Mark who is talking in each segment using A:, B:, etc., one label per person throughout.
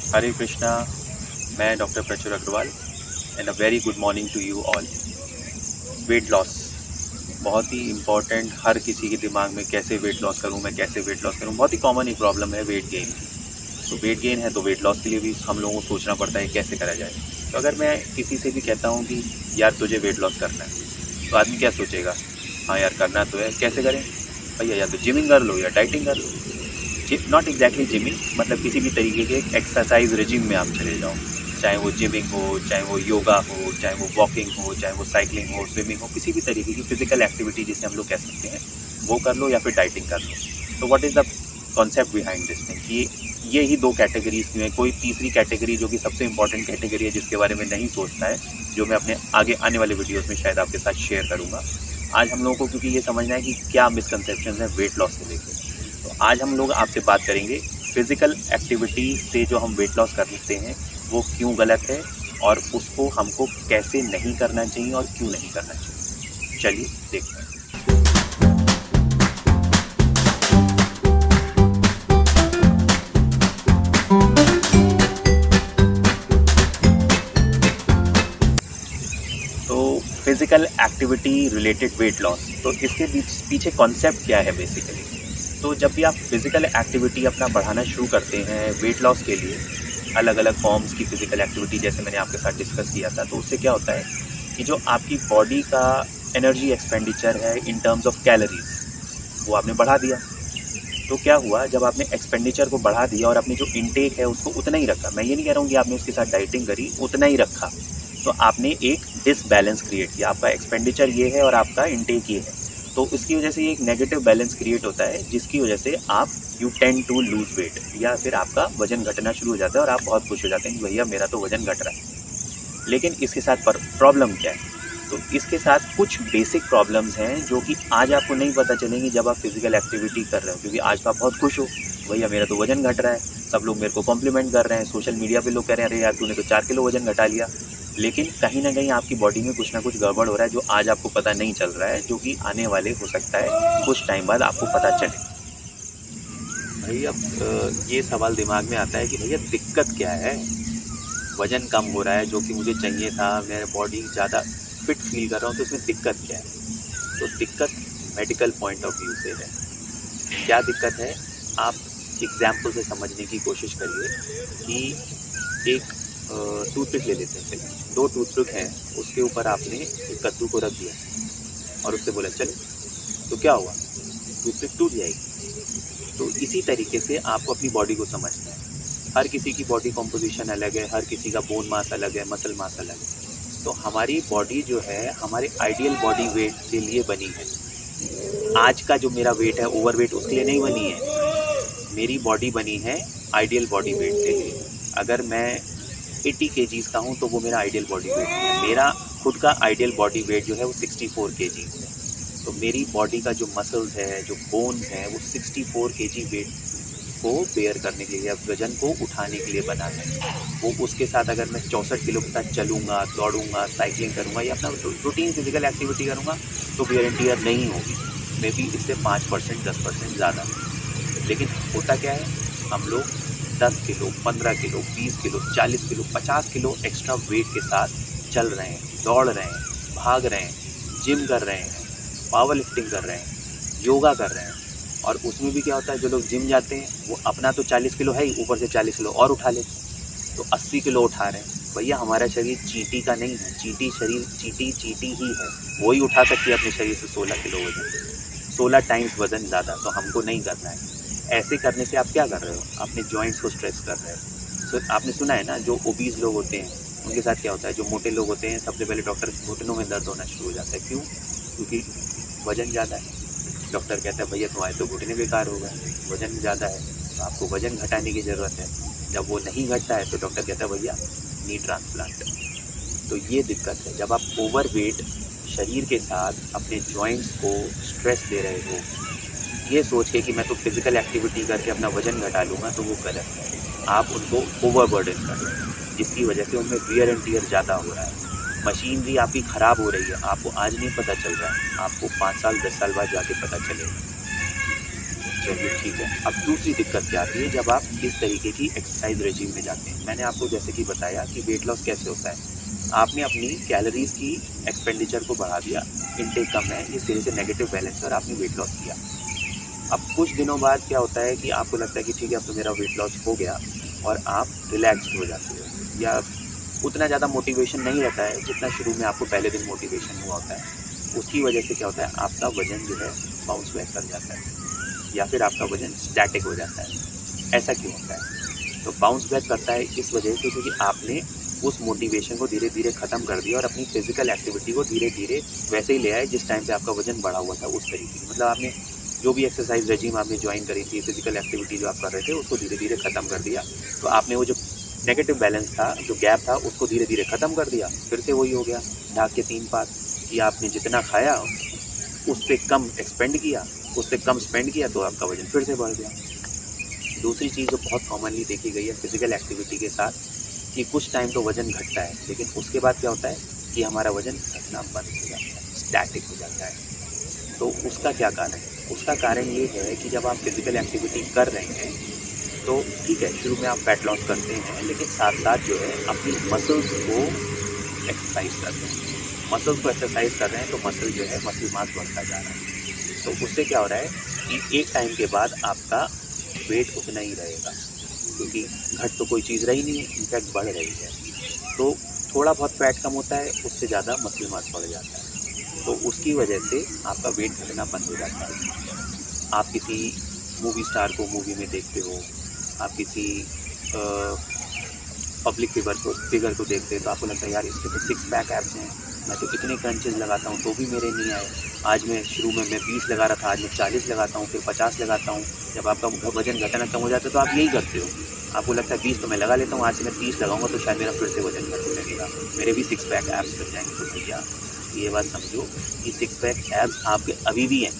A: हरे कृष्णा। मैं doctor Prachur Agrawal and a very good morning to you all. Weight loss बहुत ही important, हर किसी के दिमाग में कैसे वेट लॉस करूं, मैं कैसे वेट लॉस करूं। बहुत ही कॉमन एक प्रॉब्लम है वेट गेन की। तो वेट गेन है तो वेट लॉस के लिए भी हम लोगों को सोचना पड़ता है कैसे करा जाए। तो अगर मैं किसी से भी कहता हूं कि यार तुझे वेट लॉस करना है, तो आदमी क्या सोचेगा? हाँ यार करना तो है, कैसे करें भैया? या तो जिमिंग कर लो या डाइटिंग कर लो। नॉट एग्जैक्टली जिमिंग, मतलब किसी भी तरीके के एक्सरसाइज रेजिम में आप चले जाओ, चाहे वो जिमिंग हो, चाहे वो योगा हो, चाहे वो वॉकिंग हो, चाहे वो साइकिलिंग हो, स्विमिंग हो, किसी भी तरीके की फिजिकल एक्टिविटी जिसे हम लोग कह सकते हैं वो कर लो या फिर डाइटिंग कर लो। तो what is the concept behind this thing कि ये ही दो कैटेगरीज क्यों है? कोई तीसरी कैटेगरी जो कि सबसे इंपॉर्टेंट कैटेगरी है जिसके बारे में नहीं सोचता है, जो मैं अपने आगे आने वाले वीडियोज़ में शायद आपके साथ शेयर करूँगा। आज हम लोगों को क्योंकि ये समझना है कि क्या मिसकंसेप्शन है वेट लॉस को लेकर, तो आज हम लोग आपसे बात करेंगे फिजिकल एक्टिविटी से जो हम वेट लॉस करते हैं वो क्यों गलत है और उसको हमको कैसे नहीं करना चाहिए और क्यों नहीं करना चाहिए। चलिए देखते हैं। तो physical activity related weight loss, तो इसके पीछे कॉन्सेप्ट क्या है बेसिकली? तो जब भी आप फिज़िकल एक्टिविटी अपना बढ़ाना शुरू करते हैं वेट लॉस के लिए, अलग अलग फॉर्म्स की फ़िज़िकल एक्टिविटी जैसे मैंने आपके साथ डिस्कस किया था, तो उससे क्या होता है कि जो आपकी बॉडी का एनर्जी एक्सपेंडिचर है इन टर्म्स ऑफ कैलोरीज वो आपने बढ़ा दिया। तो क्या हुआ, जब आपने एक्सपेंडिचर को बढ़ा दिया और अपनी जो इनटेक है उसको उतना ही रखा, मैं ये नहीं कह रहा हूँ कि आपने उसके साथ डाइटिंग करी, उतना ही रखा, तो आपने एक डिसबैलेंस क्रिएट किया। आपका एक्सपेंडिचर ये है और आपका इनटेक ये है, तो इसकी वजह से एक नेगेटिव बैलेंस क्रिएट होता है जिसकी वजह से आप you tend to lose weight, या फिर आपका वजन घटना शुरू हो जाता है और आप बहुत खुश हो जाते हैं कि भैया मेरा तो वजन घट रहा है। लेकिन इसके साथ प्रॉब्लम क्या है? तो इसके साथ कुछ बेसिक प्रॉब्लम्स हैं जो कि आज आपको नहीं पता चलेंगी जब आप फिजिकल एक्टिविटी कर रहे हो, क्योंकि आज तो आप बहुत खुश हो, भैया मेरा तो वजन घट रहा है, सब लोग मेरे को कॉम्प्लीमेंट कर रहे हैं, सोशल मीडिया पे लोग कह रहे हैं अरे यार तूने तो 4 किलो वजन घटा लिया। लेकिन कहीं ना कहीं आपकी बॉडी में कुछ ना कुछ गड़बड़ हो रहा है जो आज आपको पता नहीं चल रहा है, जो कि आने वाले हो सकता है कुछ टाइम बाद आपको पता चले। भाई अब ये सवाल दिमाग में आता है कि भैया दिक्कत क्या है? वज़न कम हो रहा है जो कि मुझे चाहिए था, मेरा बॉडी ज़्यादा फिट फील कर रहा हूँ, तो इसमें दिक्कत क्या है? तो दिक्कत मेडिकल पॉइंट ऑफ व्यू से है। क्या दिक्कत है? आप एग्जाम्पल से समझने की कोशिश करिए कि एक टूथपिक ले लेते हैं, चलिए 2 टूथपिक हैं, उसके ऊपर आपने एक कद्दू को रख दिया और उससे बोला चले, तो क्या हुआ? टूथपिक टूट जाएगी। तो इसी तरीके से आपको अपनी बॉडी को समझना है। हर किसी की बॉडी कॉम्पोजिशन अलग है, हर किसी का बोन मास अलग है, मसल मास अलग है। तो हमारी बॉडी जो है हमारे आइडियल बॉडी वेट के लिए बनी है। आज का जो मेरा वेट है ओवर वेट उसके लिए नहीं बनी है, मेरी बॉडी बनी है आइडियल बॉडी वेट के लिए। अगर मैं 80 kgs का हूँ तो वो मेरा आइडियल बॉडी वेट है। मेरा खुद का आइडियल बॉडी वेट जो है वो 64 kgs है। तो मेरी बॉडी का जो मसल्स है, जो बोन है, वो 64 kg वेट को बेयर करने के लिए, वजन को उठाने के लिए बना है। वो उसके साथ अगर मैं 64 किलो के साथ चलूँगा, दौड़ूंगा, साइकिलिंग करूँगा या अपना रूटीन फिजिकल एक्टिविटी करूँगा तो वेयर एंड टियर नहीं होगी, मे बी इससे 5% 10% ज़्यादा। लेकिन होता क्या है, हम लोग 10 kilo, 15 kilo, 20 kilo, 40 kilo, 50 kilo extra weight के साथ चल रहे हैं, दौड़ रहे हैं, भाग रहे हैं, जिम कर रहे हैं, पावर लिफ्टिंग कर रहे हैं, योगा कर रहे हैं। और उसमें भी क्या होता है, जो लोग जिम जाते हैं वो अपना तो 40 किलो है ही, ऊपर से 40 किलो और उठा लेते हैं, तो 80 किलो उठा रहे हैं। भैया हमारा शरीर चींटी का नहीं है, चींटी शरीर चींटी ही है, वो ही उठा सकती है अपने शरीर से 16 किलो वजन, 16 टाइम्स वजन ज़्यादा। तो हमको नहीं करना है। ऐसे करने से आप क्या कर रहे हो? अपने जॉइंट्स को स्ट्रेस कर रहे हो। तो आपने सुना है ना, जो ओबीज लोग होते हैं उनके साथ क्या होता है, जो मोटे लोग होते हैं सबसे पहले डॉक्टर घुटनों में दर्द होना शुरू हो जाता है। क्यों? क्योंकि वजन ज़्यादा है। डॉक्टर कहता है भैया तुम्हारे तो घुटने बेकार हो गए, वजन ज़्यादा है, तो आपको वजन घटाने की ज़रूरत है। जब वो नहीं घटता है तो डॉक्टर कहता है भैया नी ट्रांसप्लांट। तो ये दिक्कत है, जब आप ओवर वेट शरीर के साथ अपने जॉइंट्स को स्ट्रेस दे रहे हो ये सोच के कि मैं तो फिजिकल एक्टिविटी करके अपना वजन घटा लूँगा, तो वो गलत है। आप उनको ओवरबर्डन कर रहे हैं जिसकी वजह से उनमें वियर एंड टियर ज़्यादा हो रहा है। मशीनरी आपकी ख़राब हो रही है, आपको आज नहीं पता चल रहा है, आपको 5 साल 10 साल बाद जाके पता चलेगा। चलिए ठीक है। अब दूसरी दिक्कत क्या आती है जब आप इस तरीके की एक्सरसाइज रेजिम में जाते हैं। मैंने आपको जैसे कि बताया कि वेट लॉस कैसे होता है। आपने अपनी कैलोरीज़ की एक्सपेंडिचर को बढ़ा दिया, इनटेक कम है, इस तरह से नेगेटिव बैलेंस पर आपने वेट लॉस किया। अब कुछ दिनों बाद क्या होता है कि आपको लगता है कि ठीक है, अब तो मेरा वेट लॉस हो गया और आप रिलैक्स्ड हो जाते हो, या उतना ज़्यादा मोटिवेशन नहीं रहता है जितना शुरू में आपको पहले दिन मोटिवेशन हुआ होता है। उसकी वजह से क्या होता है, आपका वज़न जो है बाउंस बैक कर जाता है, या फिर आपका वज़न स्टैटिक हो जाता है। ऐसा क्यों होता है? तो बाउंस बैक करता है इस वजह से क्योंकि आपने उस मोटिवेशन को धीरे धीरे ख़त्म कर दिया और अपनी फिजिकल एक्टिविटी को धीरे धीरे वैसे ही ले आए जिस टाइम पे आपका वज़न बढ़ा हुआ था, उस तरीके की। मतलब आपने जो भी एक्सरसाइज रेजिम आपने ज्वाइन करी थी, फिजिकल एक्टिविटी जो आप कर रहे थे, उसको धीरे धीरे ख़त्म कर दिया। तो आपने वो जो नेगेटिव बैलेंस था, जो गैप था, उसको धीरे धीरे ख़त्म कर दिया। फिर से वही हो गया ढाक के 3 पात कि आपने जितना खाया उससे कम एक्सपेंड किया, उससे कम स्पेंड किया, तो आपका वज़न फिर से बढ़ गया। दूसरी चीज़ जो बहुत कॉमनली देखी गई है फिजिकल एक्टिविटी के साथ, कि कुछ टाइम तो वज़न घटता है, लेकिन उसके बाद क्या होता है कि हमारा वज़न घटना बंद हो जाता है, स्टैटिक हो जाता है। तो उसका क्या कारण है? उसका कारण ये है कि जब आप फिजिकल एक्टिविटी कर रहे हैं तो ठीक है, शुरू में आप फैट लॉस करते हैं, लेकिन साथ साथ जो है अपनी मसल्स को एक्सरसाइज कर रहे हैं। मसल्स को एक्सरसाइज कर रहे हैं तो मसल जो है, मसल मास बढ़ता जा रहा है। तो उससे क्या हो रहा है कि एक टाइम के बाद आपका वेट उतना ही रहेगा, क्योंकि घट तो कोई चीज़ रही नहीं है, इनफैक्ट बढ़ रही है। तो थोड़ा बहुत फैट कम होता है, उससे ज़्यादा मसल मास बढ़ जाता है। तो उसकी वजह से आपका वेट घटना बंद हो जाता है। आप किसी मूवी स्टार को मूवी में देखते हो, आप किसी पब्लिक फिगर को देखते हैं तो आपको लगता है यार इसके तो 6 पैक एब्स हैं, मैं तो इतने क्रंचेस लगाता हूँ तो भी मेरे नहीं आए। आज मैं शुरू में मैं 20 लगा रहा था, आज मैं 40 लगाता हूँ, फिर 50 लगाता हूँ। जब आपका वज़न घटना कम हो जाता है तो आप यही करते हो। आपको लगता है 20 तो मैं लगा लेता हूँ, आज से मैं 30 लगाऊंगा तो शायद मेरा फिर से वज़न घटने लगेगा, मेरे भी 6 पैक एब्स बन जाएंगे। तो भैया ये बात समझो कि 6 पैक एब्स आपके अभी भी हैं,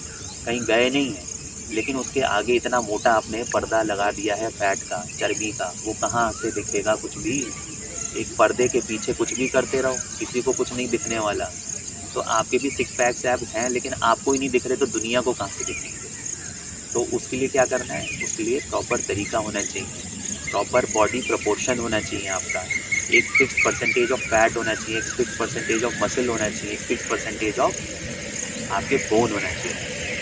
A: कहीं गए नहीं हैं, लेकिन उसके आगे इतना मोटा आपने पर्दा लगा दिया है फैट का, चर्बी का, वो कहाँ से दिखेगा कुछ भी। एक पर्दे के पीछे कुछ भी करते रहो, किसी को कुछ नहीं दिखने वाला। तो आपके भी 6 पैक्स एब्स हैं, लेकिन आपको ही नहीं दिख रहे तो दुनिया को कहाँ से दिखेंगे। तो उसके लिए क्या करना है, उसके लिए प्रॉपर तरीका होना चाहिए, प्रॉपर बॉडी प्रपोर्शन होना चाहिए आपका। एक फिक्स परसेंटेज ऑफ फैट होना चाहिए, एक फिक्स परसेंटेज ऑफ मसल होना चाहिए, एक फिक्स परसेंटेज ऑफ आपके बोन होना चाहिए,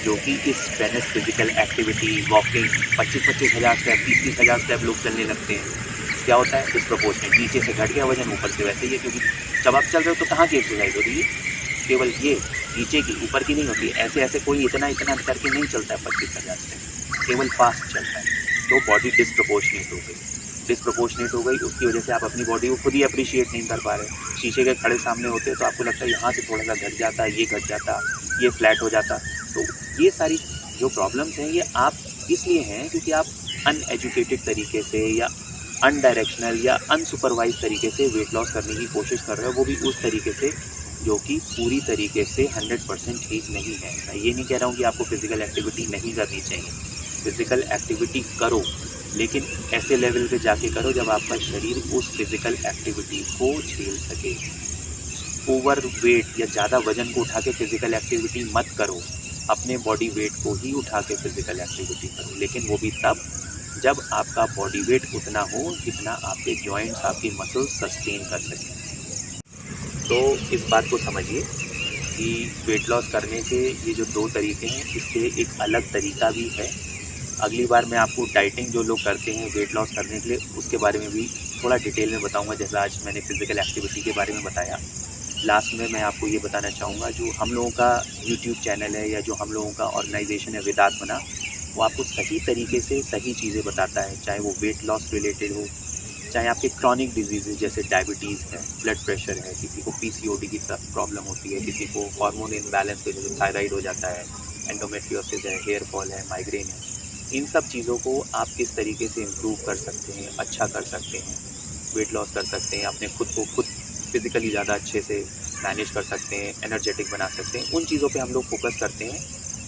A: जो कि इस स्ट्रेनस फिजिकल एक्टिविटी, वॉकिंग 25-25 हज़ार स्टेप, 30-30 हज़ार स्टेप लोग चलने लगते हैं। क्या होता है, डिस्प्रपोर्शनेट, नीचे से घट गया वजन, ऊपर से वैसे ही है, क्योंकि जब आप चल रहे हो तो कहाँ की एक्सरसाइज हो रही है, केवल ये नीचे की, ऊपर की नहीं होती। ऐसे ऐसे कोई इतना करके नहीं चलता है 25 हज़ार स्टेप, केवल फास्ट चलता है। तो बॉडी डिस्प्रपोर्शनेट हो गई, उसकी वजह से आप अपनी बॉडी को खुद ही अप्रिशिएट नहीं कर पा रहे। शीशे के खड़े सामने होते हैं तो आपको लगता है यहाँ से थोड़ा सा घट जाता, ये घट जाता, ये फ्लैट हो जाता। तो ये सारी जो प्रॉब्लम्स हैं, ये आप इसलिए हैं क्योंकि आप अनएजुकेटेड तरीके से या अनडायरेक्शनल या अनसुपरवाइज तरीके से वेट लॉस करने की कोशिश कर रहे हो, वो भी उस तरीके से जो कि पूरी तरीके से 100% ठीक नहीं है। मैं ये नहीं कह रहा हूँ कि आपको फिजिकल एक्टिविटी नहीं करनी चाहिए, फिजिकल एक्टिविटी करो, लेकिन ऐसे लेवल पे जाके करो जब आपका शरीर उस फिजिकल एक्टिविटी को झेल सके। ओवर वेट या ज़्यादा वजन को उठा के फिजिकल एक्टिविटी मत करो, अपने बॉडी वेट को ही उठा के फिजिकल एक्टिविटी करो, लेकिन वो भी तब जब आपका बॉडी वेट उतना हो जितना आपके जॉइंट्स, आपकी मसल्स सस्टेन कर सकें। तो इस बात को समझिए कि वेट लॉस करने के ये जो 2 तरीके हैं, इससे एक अलग तरीका भी है। अगली बार मैं आपको डाइटिंग जो लोग करते हैं वेट लॉस करने के लिए, उसके बारे में भी थोड़ा डिटेल में बताऊंगा, जैसा आज मैंने फिजिकल एक्टिविटी के बारे में बताया। लास्ट में मैं आपको ये बताना चाहूँगा, जो हम लोगों का यूट्यूब चैनल है या जो हम लोगों का ऑर्गेनाइजेशन है वेदात्मना, वो आपको सही तरीके से सही चीज़ें बताता है, चाहे वो वेट लॉस रिलेटेड हो, चाहे आपके क्रॉनिक डिजीज़ जैसे डायबिटीज़ है, ब्लड प्रेशर है, किसी को PCOD की प्रॉब्लम होती है, किसी को हार्मोन इम्बैलेंस की वजह से थायराइड हो जाता है, एंडोमेट्रियोसिस है, हेयर फॉल है, माइग्रेन है। इन सब चीज़ों को आप किस तरीके से इम्प्रूव कर सकते हैं, अच्छा कर सकते हैं, वेट लॉस कर सकते हैं, अपने खुद को खुद फिज़िकली ज़्यादा अच्छे से मैनेज कर सकते हैं, एनर्जेटिक बना सकते हैं, उन चीज़ों पे हम लोग फोकस करते हैं।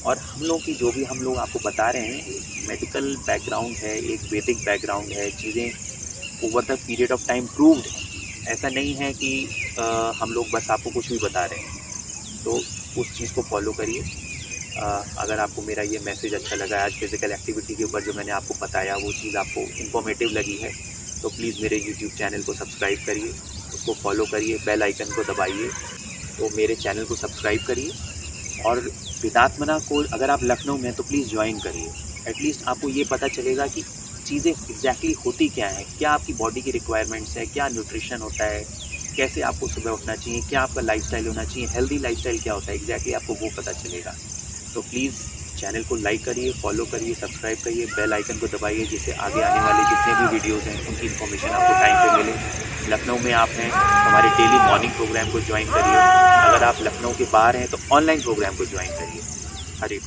A: और हम लोग की जो भी हम लोग आपको बता रहे हैं, एक मेडिकल बैकग्राउंड है, एक वैदिक बैकग्राउंड है, चीज़ें over the period of time proved है। ऐसा नहीं है कि हम लोग बस आपको कुछ भी बता रहे हैं। तो उस चीज़ को फॉलो करिए, अगर आपको मेरा ये मैसेज अच्छा लगा आज फिज़िकल एक्टिविटी के ऊपर जो मैंने आपको बताया वो चीज़ आपको इन्फॉर्मेटिव लगी है तो प्लीज़ मेरे यूट्यूब चैनल को सब्सक्राइब करिए, उसको फॉलो करिए, बेल आइकन को दबाइए। तो मेरे चैनल को सब्सक्राइब करिए और वेदात्मना को अगर आप लखनऊ में हैं तो प्लीज़ ज्वाइन करिए। एटलीस्ट आपको ये पता चलेगा कि चीज़ें एग्जैक्टली होती क्या हैं, क्या आपकी बॉडी की रिक्वायरमेंट्स है, क्या न्यूट्रिशन होता है, कैसे आपको सुबह उठना चाहिए, क्या आपका लाइफस्टाइल होना चाहिए, हेल्दी लाइफस्टाइल क्या होता है, एग्जैक्टली आपको वो पता चलेगा। तो प्लीज़ चैनल को लाइक करिए, फॉलो करिए, सब्सक्राइब करिए, बेल आइकन को दबाइए जिससे आगे आने वाले जितने भी वीडियोस हैं उनकी इन्फॉर्मेशन आपको टाइम पे मिले। लखनऊ में आप हैं तो हमारे डेली मॉर्निंग प्रोग्राम को ज्वाइन करिए, अगर आप लखनऊ के बाहर हैं तो ऑनलाइन प्रोग्राम को ज्वाइन करिए। हरे